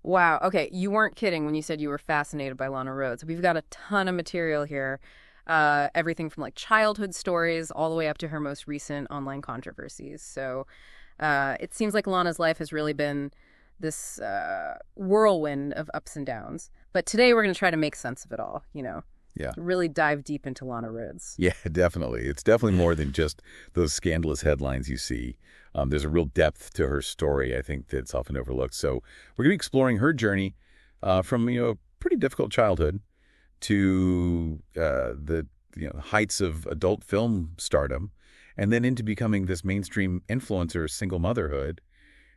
Wow. Okay, you weren't kidding when you said you were fascinated by Lana Rhoades. We've got a ton of material here. Everything from like childhood stories all the way up to her most recent online controversies. So it seems like Lana's life has really been this whirlwind of ups and downs. But today we're going to try to make sense of it all, Yeah. really dive deep into Lana Rhoades. Yeah, definitely. It's definitely more than just those scandalous headlines you see. There's a real depth to her story, I think, that's often overlooked. So we're going to be exploring her journey from, a pretty difficult childhood to the heights of adult film stardom, and then into becoming this mainstream influencer, single motherhood,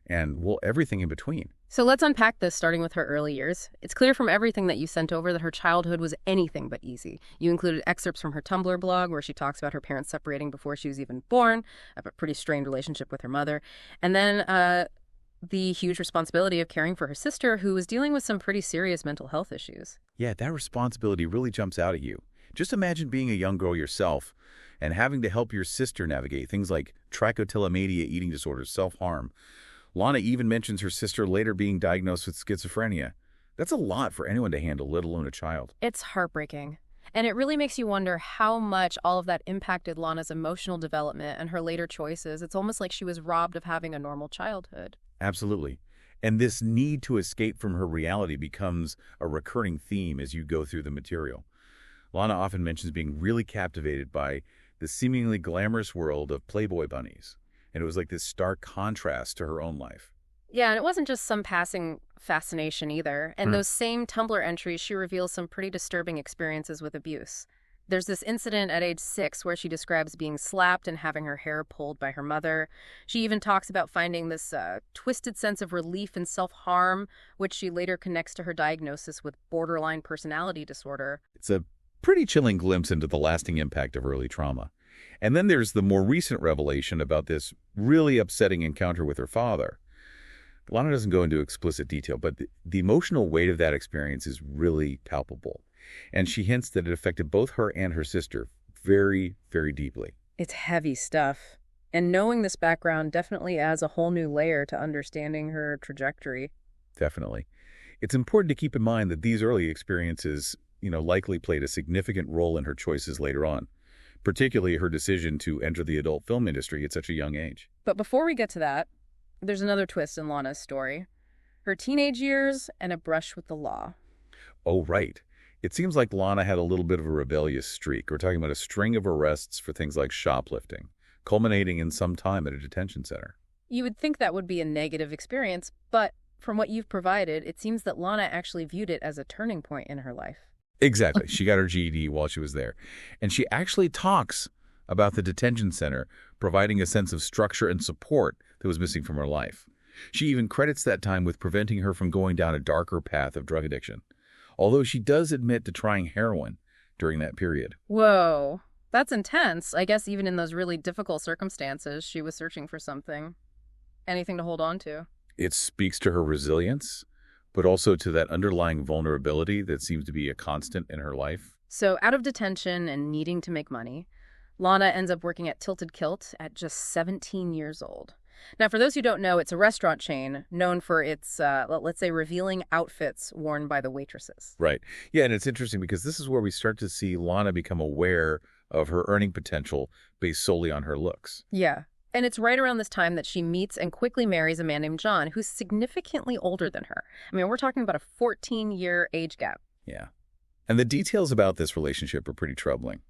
and, well, everything in between. So let's unpack this, starting with her early years. It's clear from everything that you sent over that her childhood was anything but easy. You included excerpts from her Tumblr blog where she talks about her parents separating before she was even born, a pretty strained relationship with her mother, and then the huge responsibility of caring for her sister, who was dealing with some pretty serious mental health issues. Yeah, that responsibility really jumps out at you. Just imagine being a young girl yourself and having to help your sister navigate things like trichotillomania, eating disorders, self-harm. Lana even mentions her sister later being diagnosed with schizophrenia. That's a lot for anyone to handle, let alone a child. It's heartbreaking. And it really makes you wonder how much all of that impacted Lana's emotional development and her later choices. It's almost like she was robbed of having a normal childhood. Absolutely. And this need to escape from her reality becomes a recurring theme as you go through the material. Lana often mentions being really captivated by the seemingly glamorous world of Playboy bunnies. And it was like this stark contrast to her own life. Yeah, and it wasn't just some passing fascination either. In those same Tumblr entries, she reveals some pretty disturbing experiences with abuse. There's this incident at age 6 where she describes being slapped and having her hair pulled by her mother. She even talks about finding this twisted sense of relief and self-harm, which she later connects to her diagnosis with borderline personality disorder. It's a pretty chilling glimpse into the lasting impact of early trauma. And then there's the more recent revelation about this really upsetting encounter with her father. Lana doesn't go into explicit detail, but the emotional weight of that experience is really palpable. And she hints that it affected both her and her sister very, very deeply. It's heavy stuff. And knowing this background definitely adds a whole new layer to understanding her trajectory. Definitely. It's important to keep in mind that these early experiences, likely played a significant role in her choices later on, particularly her decision to enter the adult film industry at such a young age. But before we get to that, there's another twist in Lana's story. Her teenage years and a brush with the law. Oh, right. It seems like Lana had a little bit of a rebellious streak. We're talking about a string of arrests for things like shoplifting, culminating in some time at a detention center. You would think that would be a negative experience, but from what you've provided, it seems that Lana actually viewed it as a turning point in her life. Exactly. She got her GED while she was there. And she actually talks about the detention center providing a sense of structure and support that was missing from her life. She even credits that time with preventing her from going down a darker path of drug addiction, although she does admit to trying heroin during that period. Whoa, that's intense. I guess even in those really difficult circumstances, she was searching for something, anything to hold on to. It speaks to her resilience, but also to that underlying vulnerability that seems to be a constant in her life. So out of detention and needing to make money, Lana ends up working at Tilted Kilt at just 17 years old. Now, for those who don't know, it's a restaurant chain known for its, let's say, revealing outfits worn by the waitresses. Right. Yeah, and it's interesting because this is where we start to see Lana become aware of her earning potential based solely on her looks. Yeah. And it's right around this time that she meets and quickly marries a man named John, who's significantly older than her. I mean, we're talking about a 14-year age gap. Yeah. And the details about this relationship are pretty troubling.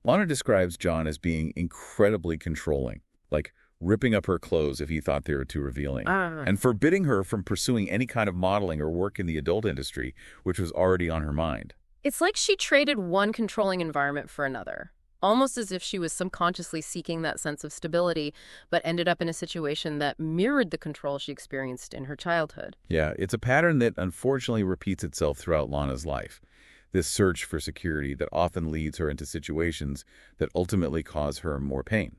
Lana describes John as being incredibly controlling, like ripping up her clothes if he thought they were too revealing, and forbidding her from pursuing any kind of modeling or work in the adult industry, which was already on her mind. It's like she traded one controlling environment for another, almost as if she was subconsciously seeking that sense of stability, but ended up in a situation that mirrored the control she experienced in her childhood. Yeah, it's a pattern that unfortunately repeats itself throughout Lana's life. This search for security that often leads her into situations that ultimately cause her more pain.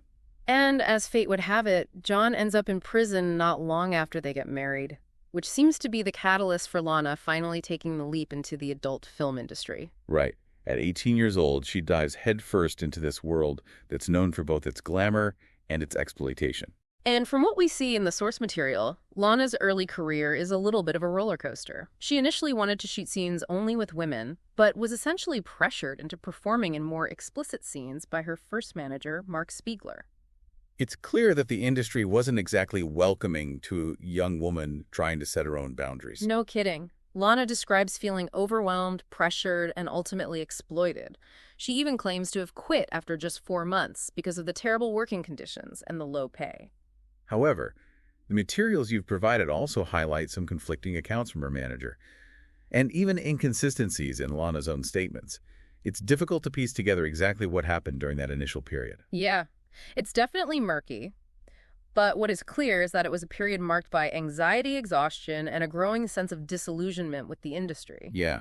And as fate would have it, John ends up in prison not long after they get married, which seems to be the catalyst for Lana finally taking the leap into the adult film industry. Right. At 18 years old, she dives headfirst into this world that's known for both its glamour and its exploitation. And from what we see in the source material, Lana's early career is a little bit of a roller coaster. She initially wanted to shoot scenes only with women, but was essentially pressured into performing in more explicit scenes by her first manager, Mark Spiegler. It's clear that the industry wasn't exactly welcoming to a young woman trying to set her own boundaries. No kidding. Lana describes feeling overwhelmed, pressured, and ultimately exploited. She even claims to have quit after just 4 months because of the terrible working conditions and the low pay. However, the materials you've provided also highlight some conflicting accounts from her manager, and even inconsistencies in Lana's own statements. It's difficult to piece together exactly what happened during that initial period. Yeah, it's definitely murky. But what is clear is that it was a period marked by anxiety, exhaustion, and a growing sense of disillusionment with the industry. Yeah.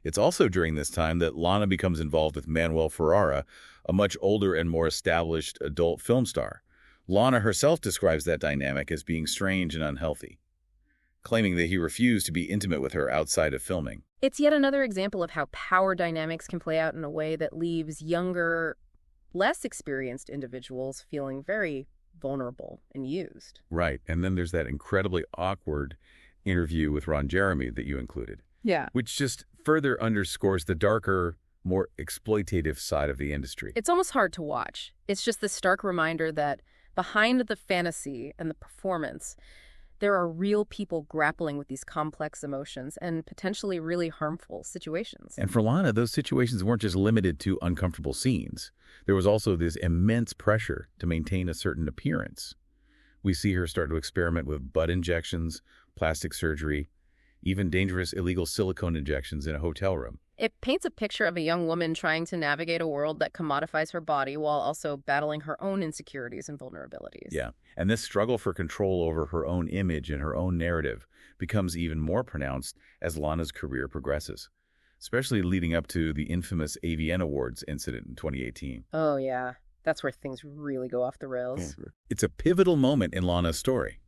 It's also during this time that Lana becomes involved with Manuel Ferrara, a much older and more established adult film star. Lana herself describes that dynamic as being strange and unhealthy, claiming that he refused to be intimate with her outside of filming. It's yet another example of how power dynamics can play out in a way that leaves younger, less experienced individuals feeling very vulnerable and used. Right. And then there's that incredibly awkward interview with Ron Jeremy that you included. Yeah. Which just further underscores the darker, more exploitative side of the industry. It's almost hard to watch. It's just the stark reminder that behind the fantasy and the performance, there are real people grappling with these complex emotions and potentially really harmful situations. And for Lana, those situations weren't just limited to uncomfortable scenes. There was also this immense pressure to maintain a certain appearance. We see her start to experiment with butt injections, plastic surgery, even dangerous illegal silicone injections in a hotel room. It paints a picture of a young woman trying to navigate a world that commodifies her body while also battling her own insecurities and vulnerabilities. Yeah, and this struggle for control over her own image and her own narrative becomes even more pronounced as Lana's career progresses, especially leading up to the infamous AVN Awards incident in 2018. Oh, yeah. That's where things really go off the rails. It's a pivotal moment in Lana's story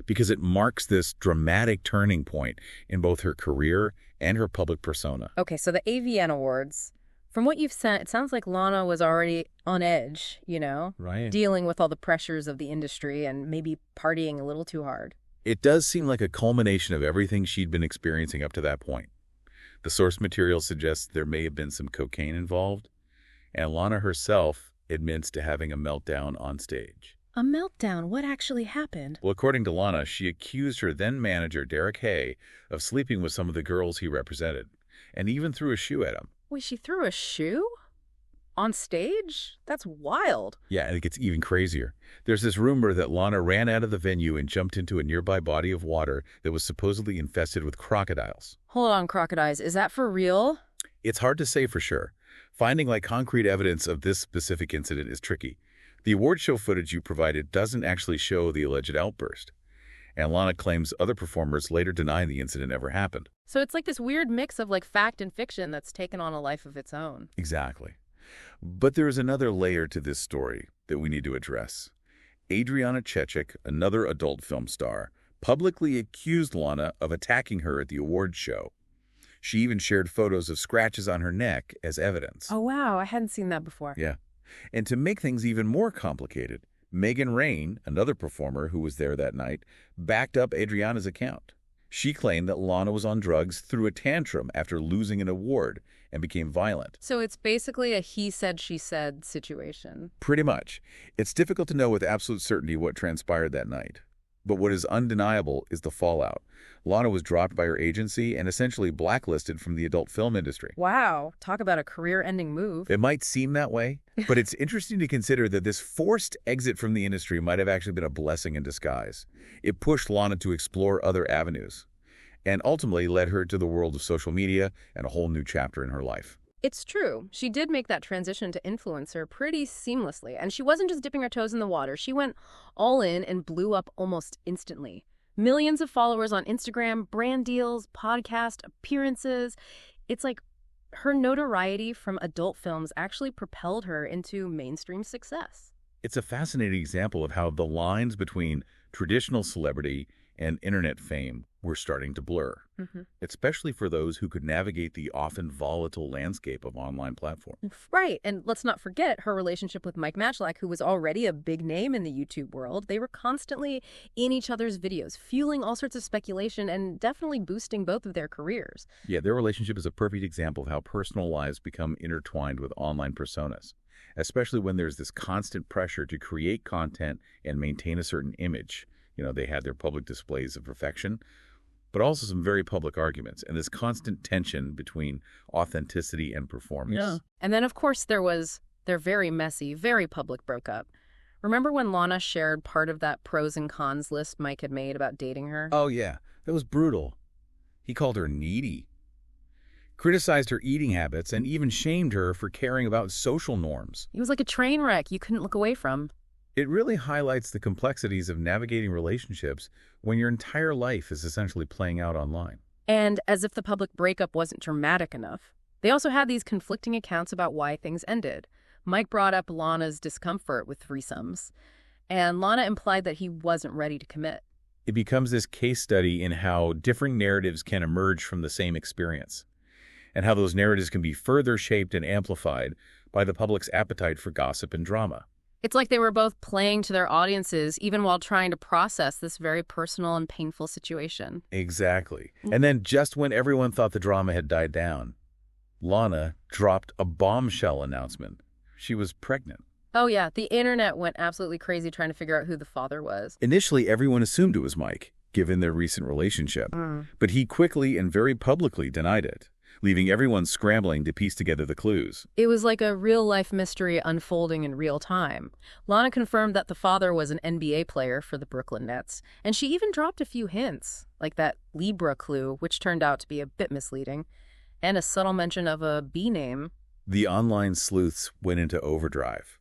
because it marks this dramatic turning point in both her career and her public persona. Okay, so the AVN Awards, from what you've said, it sounds like Lana was already on edge, Right. dealing with all the pressures of the industry and maybe partying a little too hard. It does seem like a culmination of everything she'd been experiencing up to that point. The source material suggests there may have been some cocaine involved, and Lana herself admits to having a meltdown on stage. A meltdown? What actually happened? Well, according to Lana, she accused her then-manager, Derek Hay, of sleeping with some of the girls he represented, and even threw a shoe at him. Wait, she threw a shoe? On stage? That's wild. Yeah, and it gets even crazier. There's this rumor that Lana ran out of the venue and jumped into a nearby body of water that was supposedly infested with crocodiles. Hold on, crocodiles. Is that for real? It's hard to say for sure. Finding concrete evidence of this specific incident is tricky. The award show footage you provided doesn't actually show the alleged outburst, and Lana claims other performers later denied the incident ever happened. So it's like this weird mix of fact and fiction that's taken on a life of its own. Exactly. But there is another layer to this story that we need to address. Adriana Chechik, another adult film star, publicly accused Lana of attacking her at the awards show. She even shared photos of scratches on her neck as evidence. Oh, wow. I hadn't seen that before. Yeah. And to make things even more complicated, Megan Rain, another performer who was there that night, backed up Adriana's account. She claimed that Lana was on drugs, threw a tantrum after losing an award, and became violent. So it's basically a he said, she said situation. Pretty much. It's difficult to know with absolute certainty what transpired that night. But what is undeniable is the fallout. Lana was dropped by her agency and essentially blacklisted from the adult film industry. Wow. Talk about a career-ending move. It might seem that way, but it's interesting to consider that this forced exit from the industry might have actually been a blessing in disguise. It pushed Lana to explore other avenues and ultimately led her to the world of social media and a whole new chapter in her life. It's true. She did make that transition to influencer pretty seamlessly. And she wasn't just dipping her toes in the water. She went all in and blew up almost instantly. Millions of followers on Instagram, brand deals, podcast appearances. It's like her notoriety from adult films actually propelled her into mainstream success. It's a fascinating example of how the lines between traditional celebrity and internet fame were starting to blur, especially for those who could navigate the often volatile landscape of online platforms. Right, and let's not forget her relationship with Mike Matchlock, who was already a big name in the YouTube world. They were constantly in each other's videos, fueling all sorts of speculation and definitely boosting both of their careers. Yeah, their relationship is a perfect example of how personal lives become intertwined with online personas, especially when there's this constant pressure to create content and maintain a certain image. They had their public displays of perfection, but also some very public arguments, and this constant tension between authenticity and performance. Yeah. And then, of course, there was their very messy, very public breakup. Remember when Lana shared part of that pros and cons list Mike had made about dating her? Oh, yeah. That was brutal. He called her needy, criticized her eating habits, and even shamed her for caring about social norms. He was like a train wreck you couldn't look away from. It really highlights the complexities of navigating relationships when your entire life is essentially playing out online. And as if the public breakup wasn't dramatic enough, they also had these conflicting accounts about why things ended. Mike brought up Lana's discomfort with threesomes, and Lana implied that he wasn't ready to commit. It becomes this case study in how differing narratives can emerge from the same experience, and how those narratives can be further shaped and amplified by the public's appetite for gossip and drama. It's like they were both playing to their audiences, even while trying to process this very personal and painful situation. Exactly. And then just when everyone thought the drama had died down, Lana dropped a bombshell announcement. She was pregnant. Oh, yeah. The internet went absolutely crazy trying to figure out who the father was. Initially, everyone assumed it was Mike, given their recent relationship. But he quickly and very publicly denied it, leaving everyone scrambling to piece together the clues. It was like a real-life mystery unfolding in real time. Lana confirmed that the father was an NBA player for the Brooklyn Nets, and she even dropped a few hints, like that Libra clue, which turned out to be a bit misleading, and a subtle mention of a B name. The online sleuths went into overdrive.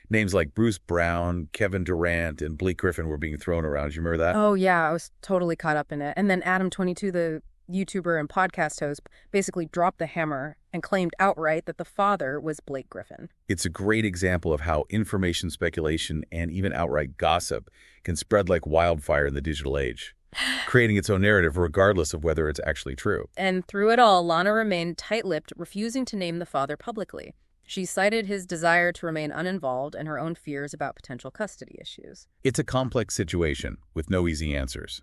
Names like Bruce Brown, Kevin Durant, and Blake Griffin were being thrown around. Do you remember that? Oh, yeah, I was totally caught up in it. And then Adam22, the YouTuber and podcast host, basically dropped the hammer and claimed outright that the father was Blake Griffin. It's a great example of how information speculation and even outright gossip can spread like wildfire in the digital age, creating its own narrative regardless of whether it's actually true. And through it all, Lana remained tight-lipped, refusing to name the father publicly. She cited his desire to remain uninvolved and her own fears about potential custody issues. It's a complex situation with no easy answers.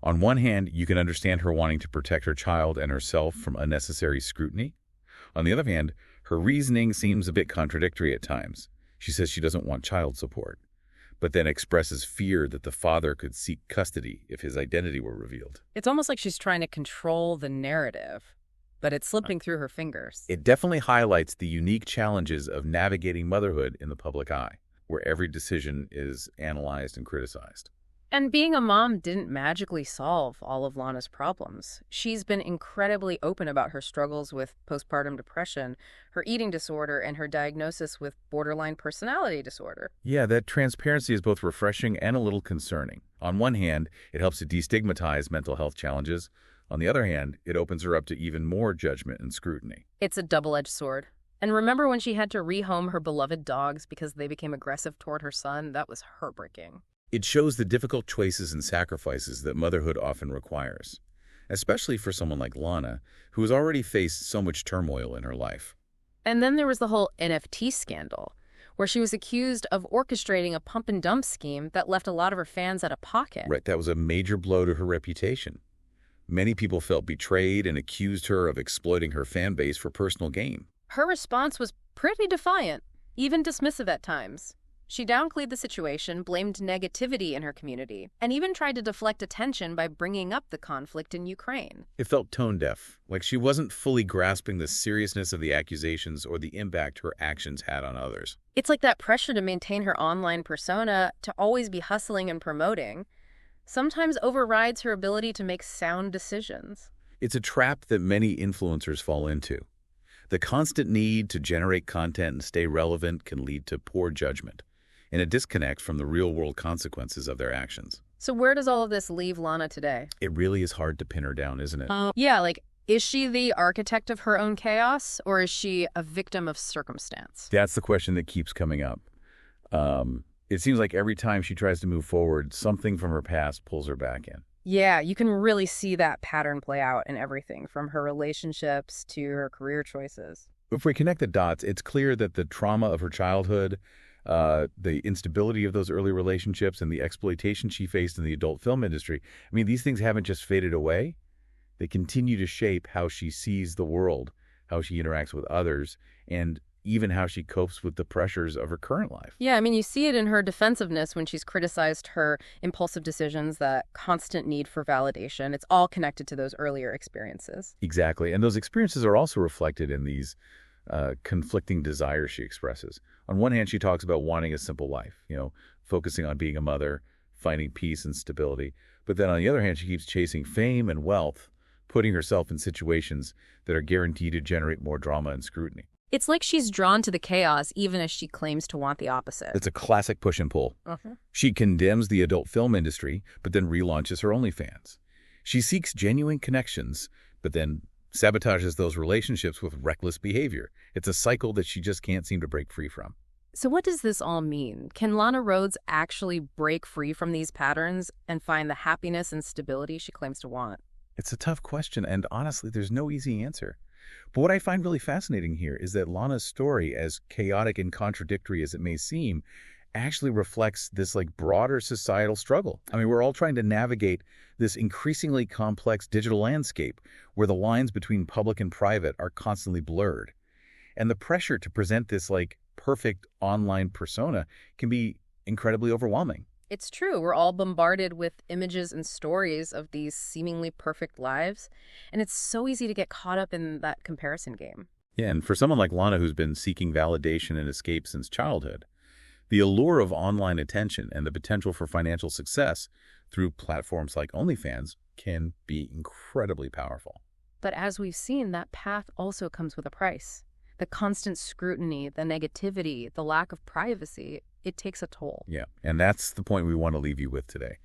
On one hand, you can understand her wanting to protect her child and herself from unnecessary scrutiny. On the other hand, her reasoning seems a bit contradictory at times. She says she doesn't want child support, but then expresses fear that the father could seek custody if his identity were revealed. It's almost like she's trying to control the narrative, but it's slipping through her fingers. It definitely highlights the unique challenges of navigating motherhood in the public eye, where every decision is analyzed and criticized. And being a mom didn't magically solve all of Lana's problems. She's been incredibly open about her struggles with postpartum depression, her eating disorder, and her diagnosis with borderline personality disorder. Yeah, that transparency is both refreshing and a little concerning. On one hand, it helps to destigmatize mental health challenges. On the other hand, it opens her up to even more judgment and scrutiny. It's a double-edged sword. And remember when she had to rehome her beloved dogs because they became aggressive toward her son? That was heartbreaking. It shows the difficult choices and sacrifices that motherhood often requires, especially for someone like Lana, who has already faced so much turmoil in her life. And then there was the whole NFT scandal, where she was accused of orchestrating a pump-and-dump scheme that left a lot of her fans out of pocket. Right, that was a major blow to her reputation. Many people felt betrayed and accused her of exploiting her fan base for personal gain. Her response was pretty defiant, even dismissive at times. She downplayed the situation, blamed negativity in her community, and even tried to deflect attention by bringing up the conflict in Ukraine. It felt tone-deaf, like she wasn't fully grasping the seriousness of the accusations or the impact her actions had on others. It's like that pressure to maintain her online persona, to always be hustling and promoting, sometimes overrides her ability to make sound decisions. It's a trap that many influencers fall into. The constant need to generate content and stay relevant can lead to poor judgment and a disconnect from the real-world consequences of their actions. So where does all of this leave Lana today? It really is hard to pin her down, isn't it? Yeah, like, is she the architect of her own chaos, or is she a victim of circumstance? That's the question that keeps coming up. It seems like every time she tries to move forward, something from her past pulls her back in. Yeah, you can really see that pattern play out in everything from her relationships to her career choices. If we connect the dots, it's clear that the trauma of her childhood, the instability of those early relationships, and the exploitation she faced in the adult film industry, I mean, these things haven't just faded away. They continue to shape how she sees the world, how she interacts with others, and even how she copes with the pressures of her current life. Yeah, I mean, you see it in her defensiveness when she's criticized her impulsive decisions, that constant need for validation. It's all connected to those earlier experiences. Exactly. And those experiences are also reflected in these conflicting desires she expresses. On one hand, she talks about wanting a simple life, focusing on being a mother, finding peace and stability. But then on the other hand, she keeps chasing fame and wealth, putting herself in situations that are guaranteed to generate more drama and scrutiny. It's like she's drawn to the chaos even as she claims to want the opposite. It's a classic push and pull. Uh-huh. She condemns the adult film industry, but then relaunches her OnlyFans. She seeks genuine connections, but then sabotages those relationships with reckless behavior. It's a cycle that she just can't seem to break free from. So what does this all mean? Can Lana Rhoades actually break free from these patterns and find the happiness and stability she claims to want? It's a tough question, and honestly, there's no easy answer. But what I find really fascinating here is that Lana's story, as chaotic and contradictory as it may seem, actually reflects this broader societal struggle. I mean, we're all trying to navigate this increasingly complex digital landscape where the lines between public and private are constantly blurred. And the pressure to present this perfect online persona can be incredibly overwhelming. It's true. We're all bombarded with images and stories of these seemingly perfect lives, and it's so easy to get caught up in that comparison game. Yeah, and for someone like Lana who's been seeking validation and escape since childhood, the allure of online attention and the potential for financial success through platforms like OnlyFans can be incredibly powerful. But as we've seen, that path also comes with a price. The constant scrutiny, the negativity, the lack of privacy, it takes a toll. Yeah, and that's the point we want to leave you with today.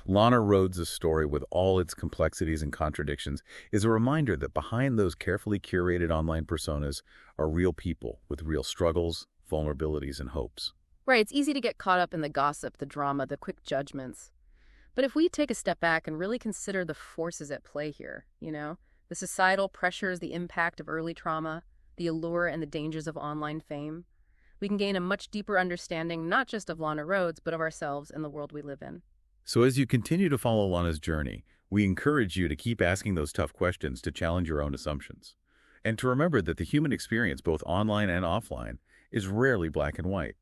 Lana Rhoades' story, with all its complexities and contradictions, is a reminder that behind those carefully curated online personas are real people with real struggles, vulnerabilities, and hopes. Right, it's easy to get caught up in the gossip, the drama, the quick judgments. But if we take a step back and really consider the forces at play here, the societal pressures, the impact of early trauma, the allure and the dangers of online fame, we can gain a much deeper understanding not just of Lana Rhoades, but of ourselves and the world we live in. So as you continue to follow Lana's journey, we encourage you to keep asking those tough questions to challenge your own assumptions. And to remember that the human experience, both online and offline, is rarely black and white.